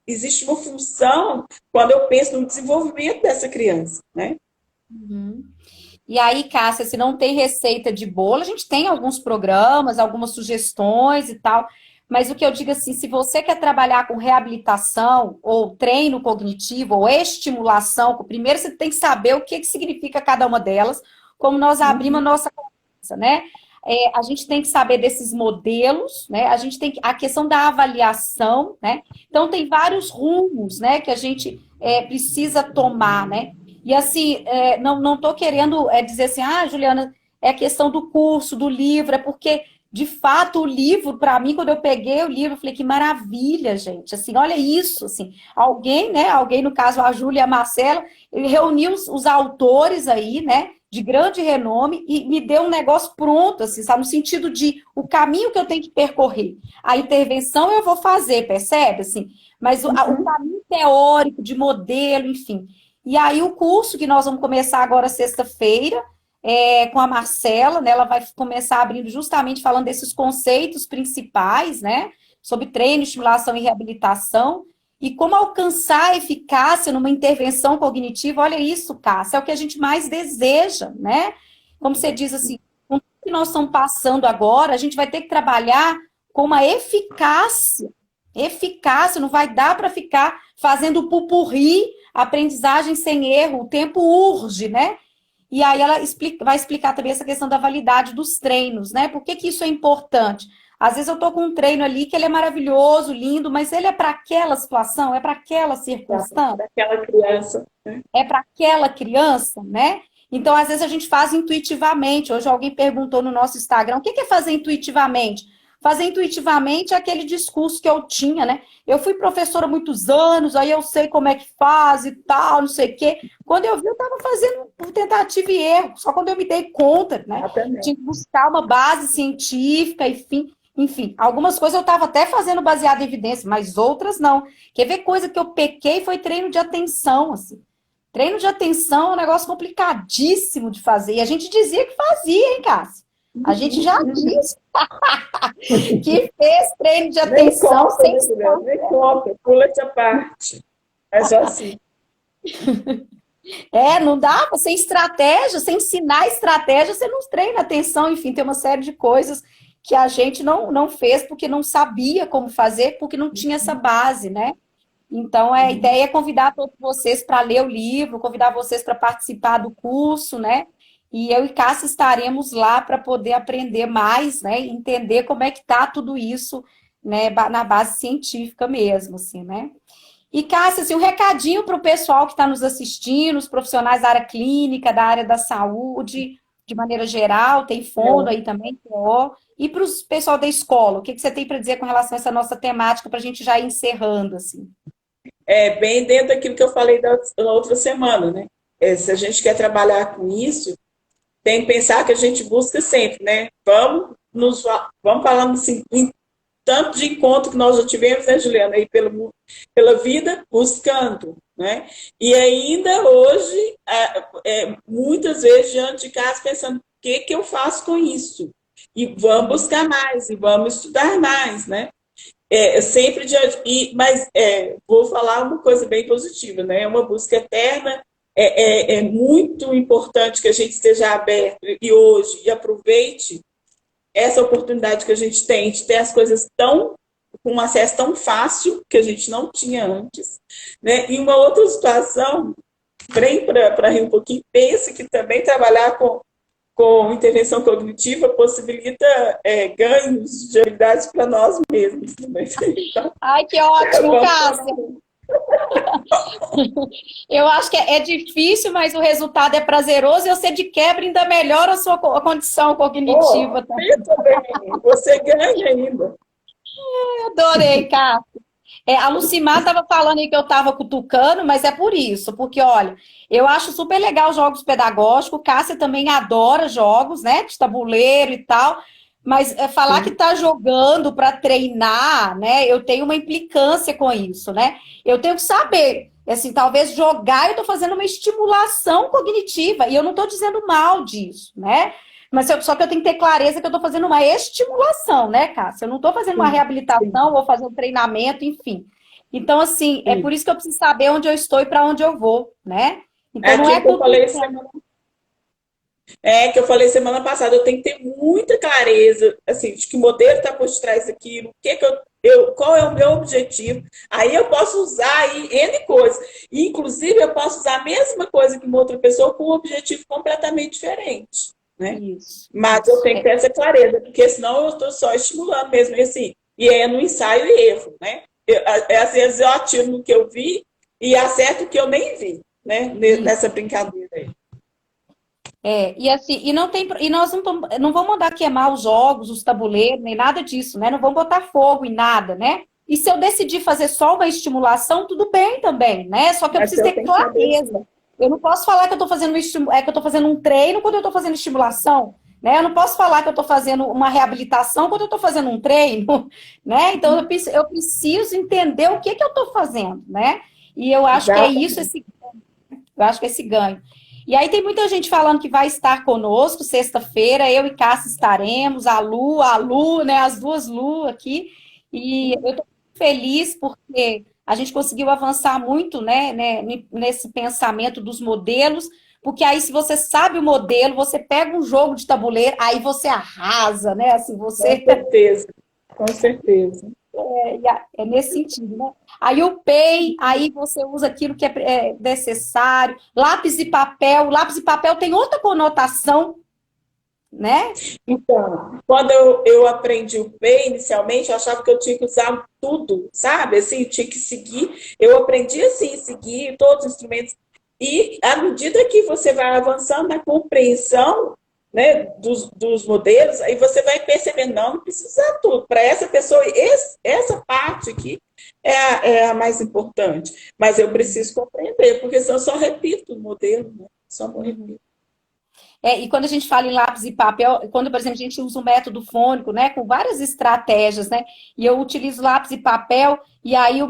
existe uma função quando eu penso no desenvolvimento dessa criança, né? Uhum. E aí, Cássia, se não tem receita de bolo, a gente tem alguns programas, algumas sugestões e tal. Mas o que eu digo assim, se você quer trabalhar com reabilitação, ou treino cognitivo, ou estimulação, primeiro você tem que saber o que significa cada uma delas, como nós abrimos a nossa conversa, né? A gente tem que saber desses modelos, né? A gente tem a questão da avaliação, né? Então tem vários rumos, né, que a gente precisa tomar, né? E assim, não estou querendo dizer assim, Juliana, é questão do curso, do livro, é porque, de fato, o livro, para mim, quando eu peguei o livro, eu falei, que maravilha, gente, assim, olha isso, assim, alguém, né, no caso, a Júlia e a Marcela, ele reuniu os autores aí, né, de grande renome, e me deu um negócio pronto, assim, sabe, no sentido de o caminho que eu tenho que percorrer. A intervenção eu vou fazer, percebe, assim, mas o caminho teórico, de modelo, enfim. E aí o curso que nós vamos começar agora sexta-feira, com a Marcela, né? Ela vai começar abrindo justamente falando desses conceitos principais, né? Sobre treino, estimulação e reabilitação. E como alcançar a eficácia numa intervenção cognitiva. Olha isso, Cássia, é o que a gente mais deseja, né? Como você diz assim, com o que nós estamos passando agora, a gente vai ter que trabalhar com uma eficácia. Eficácia, não vai dar para ficar fazendo pupurri, aprendizagem sem erro, o tempo urge, né? E aí ela vai explicar também essa questão da validade dos treinos, né? Por que que isso é importante? Às vezes eu tô com um treino ali que ele é maravilhoso, lindo, mas ele é para aquela situação, é para aquela circunstância, Daquela criança. Né? é para aquela criança, né? Então, às vezes a gente faz intuitivamente. Hoje alguém perguntou no nosso Instagram, o que é fazer intuitivamente? Fazer intuitivamente é aquele discurso que eu tinha, né? Eu fui professora há muitos anos, aí eu sei como é que faz e tal, não sei o quê. Quando eu vi, eu estava fazendo por tentativa e erro. Só quando eu me dei conta, né? Exatamente. Tinha que buscar uma base científica, enfim, algumas coisas eu estava até fazendo baseado em evidência, mas outras não. Quer ver coisa que eu pequei foi treino de atenção, assim. Treino de atenção é um negócio complicadíssimo de fazer. E a gente dizia que fazia, hein, Cássio? A gente já disse que fez treino de Nem atenção conta, sem né, Juliana? Nem conta, pula essa parte. É só assim. não dá, sem estratégia, sem ensinar estratégia, você não treina atenção, enfim, tem uma série de coisas que a gente não fez porque não sabia como fazer, porque não tinha essa base, né? Então, a ideia é convidar todos vocês para ler o livro, convidar vocês para participar do curso, né? E eu e Cássia estaremos lá para poder aprender mais, né? E entender como é que está tudo isso, né? Na base científica mesmo, assim, né? E, Cássia, assim, um recadinho para o pessoal que está nos assistindo, os profissionais da área clínica, da área da saúde, de maneira geral, tem fono aí também, TO, e para o pessoal da escola, o que você tem para dizer com relação a essa nossa temática, para a gente já ir encerrando, assim? Bem dentro daquilo que eu falei da outra semana, né? Se a gente quer trabalhar com isso, tem que pensar que a gente busca sempre, né? Vamos falando assim, em tanto de encontro que nós já tivemos, né, Juliana, aí pela vida, buscando, né? E ainda hoje, muitas vezes, diante de casa, pensando, o que que eu faço com isso? E vamos buscar mais, e vamos estudar mais, né? Sempre diante. Mas vou falar uma coisa bem positiva, né? É uma busca eterna. É muito importante que a gente esteja aberto e hoje e aproveite essa oportunidade que a gente tem de ter as coisas tão com um acesso tão fácil que a gente não tinha antes, né? E uma outra situação, vem para rir um pouquinho, pensa que também trabalhar com intervenção cognitiva possibilita ganhos de habilidades para nós mesmos também. Então, Ai, que ótimo, vamos Cássia. Eu acho que é difícil, mas o resultado é prazeroso e você de quebra ainda melhora a sua condição cognitiva também. pensa bem, você ganha ainda. Adorei, Cássia. A Lucimar estava falando aí que eu estava cutucando, mas é por isso, porque olha, eu acho super legal jogos pedagógicos, Cássia também adora jogos, né, de tabuleiro e tal, mas falar que está jogando para treinar, né, eu tenho uma implicância com isso, né, eu tenho que saber, assim, talvez jogar eu estou fazendo uma estimulação cognitiva, e eu não estou dizendo mal disso, né, mas só que eu tenho que ter clareza que eu estou fazendo uma estimulação, né, Cássia? Eu não estou fazendo uma Sim, reabilitação ou fazendo treinamento, enfim. Então, assim, é sim. por isso que eu preciso saber onde eu estou e para onde eu vou, né? É Então, não é aquilo que eu tudo. falei que eu falei semana passada, eu tenho que ter muita clareza, assim, de que modelo está por trás daquilo, qual é o meu objetivo. Aí eu posso usar aí N coisas. E, inclusive, eu posso usar a mesma coisa que uma outra pessoa com um objetivo completamente diferente, né? Isso, Mas eu isso. tenho que ter essa clareza, porque senão eu estou só estimulando mesmo, e assim, e é no ensaio e erro, né? Às vezes eu atiro no que eu vi e acerto o que eu nem vi, né? Isso. Nessa brincadeira aí. E assim, e nós não vamos mandar queimar os jogos, os tabuleiros, nem nada disso, né? Não vamos botar fogo em nada, né? E se eu decidir fazer só uma estimulação, tudo bem também, né? Só que eu Mas preciso eu ter tenho que saber clareza. Eu não posso falar que eu estou fazendo que eu estou fazendo um treino quando eu estou fazendo estimulação, né? Eu não posso falar que eu estou fazendo uma reabilitação quando eu estou fazendo um treino, né? Então eu preciso entender o que que eu estou fazendo, né? E eu acho que é isso, exatamente. eu acho que é esse ganho. E aí tem muita gente falando que vai estar conosco sexta-feira, eu e Cássia estaremos, a Lu, né, as duas Lu aqui, e eu estou feliz porque a gente conseguiu avançar muito, né, nesse pensamento dos modelos, porque aí se você sabe o modelo, você pega um jogo de tabuleiro, aí você arrasa, né, assim, Com você certeza, com certeza. é nesse sentido, né? Aí o PEI, aí você usa aquilo que é necessário. Lápis e papel tem outra conotação, né? Então, quando eu aprendi o P inicialmente, eu achava que eu tinha que usar tudo, sabe? Assim, eu tinha que seguir. Eu aprendi assim, seguir todos os instrumentos. E à medida que você vai avançando na compreensão, né, dos modelos, aí você vai percebendo, não precisa usar tudo. Para essa pessoa, essa parte aqui é a mais importante. Mas eu preciso compreender, porque senão eu só repito o modelo, né? Só vou repetir. E quando a gente fala em lápis e papel, quando, por exemplo, a gente usa o método fônico, né, com várias estratégias, né, e eu utilizo lápis e papel, e aí o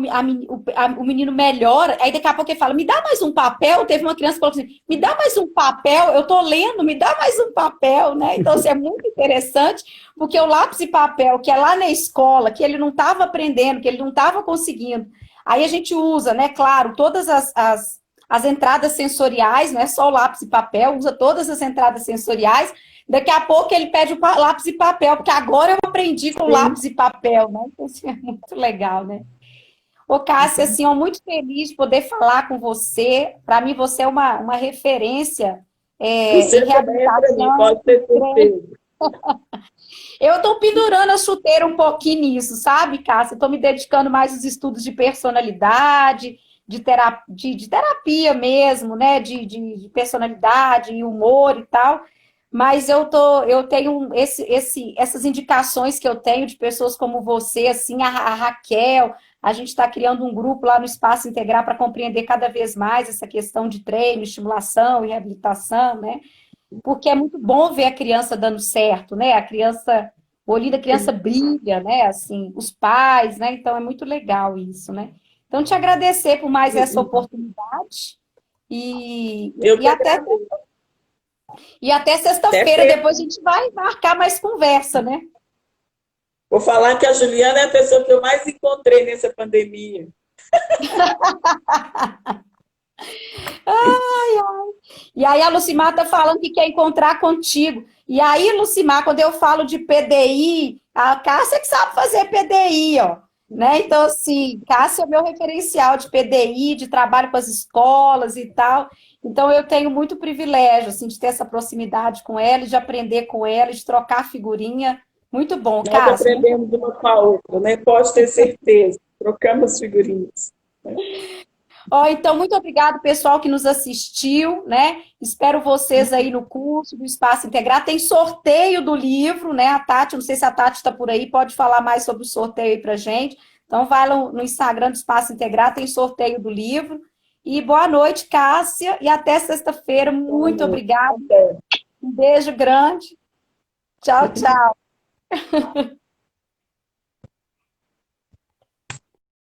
menino melhora, aí daqui a pouco ele fala, me dá mais um papel, teve uma criança que falou assim, me dá mais um papel, eu tô lendo, me dá mais um papel, né, então isso é muito interessante, porque o lápis e papel, que é lá na escola, que ele não estava aprendendo, que ele não estava conseguindo, aí a gente usa, né, claro, todas as entradas sensoriais, não é só o lápis e papel, usa todas as entradas sensoriais. Daqui a pouco ele pede o lápis e papel, porque agora eu aprendi com Sim. lápis e papel, né? Então, assim, é muito legal, né? Ô, Cássia, assim, eu muito feliz de poder falar com você. Para mim, você é uma referência em Você também é para mim, reabilitação. pode ter certeza. Eu estou pendurando a chuteira um pouquinho nisso, sabe, Cássia? Estou me dedicando mais aos estudos de personalidade, de terapia mesmo, né? De personalidade e humor e tal. Mas eu tenho essas indicações que eu tenho de pessoas como você, assim, a Raquel. A gente está criando um grupo lá no Espaço Integrar para compreender cada vez mais essa questão de treino, estimulação e reabilitação, né? Porque é muito bom ver a criança dando certo, né? O olhinho da criança brilha, né? Assim, os pais, né? Então é muito legal isso, né? Então, te agradecer por mais essa oportunidade e, Eu e que até, agradeço. e até Até sexta-feira, sexta. depois a gente vai marcar mais conversa, né? Vou falar que a Juliana é a pessoa que eu mais encontrei nessa pandemia. E aí a Lucimar tá falando que quer encontrar contigo. E aí, Lucimar, quando eu falo de PDI, a Cássia que sabe fazer PDI, ó. né? Então, assim, Cássia é meu referencial de PDI, de trabalho com as escolas e tal. Então, eu tenho muito privilégio, assim, de ter essa proximidade com ela, de aprender com ela, de trocar figurinha. Muito bom, Nós Cássia. Muito... aprendemos uma com a outra, né? Pode ter certeza. Trocamos figurinhas. Ó, então, muito obrigado, pessoal, que nos assistiu, né? Espero vocês aí no curso do Espaço Integrar. Tem sorteio do livro, né? A Tati, não sei se a Tati está por aí, pode falar mais sobre o sorteio aí pra gente. Então, vai lá no Instagram do Espaço Integrar, tem sorteio do livro. E boa noite, Cássia, e até sexta-feira. Boa Muito noite. obrigada. Até. Um beijo grande. Tchau, tchau.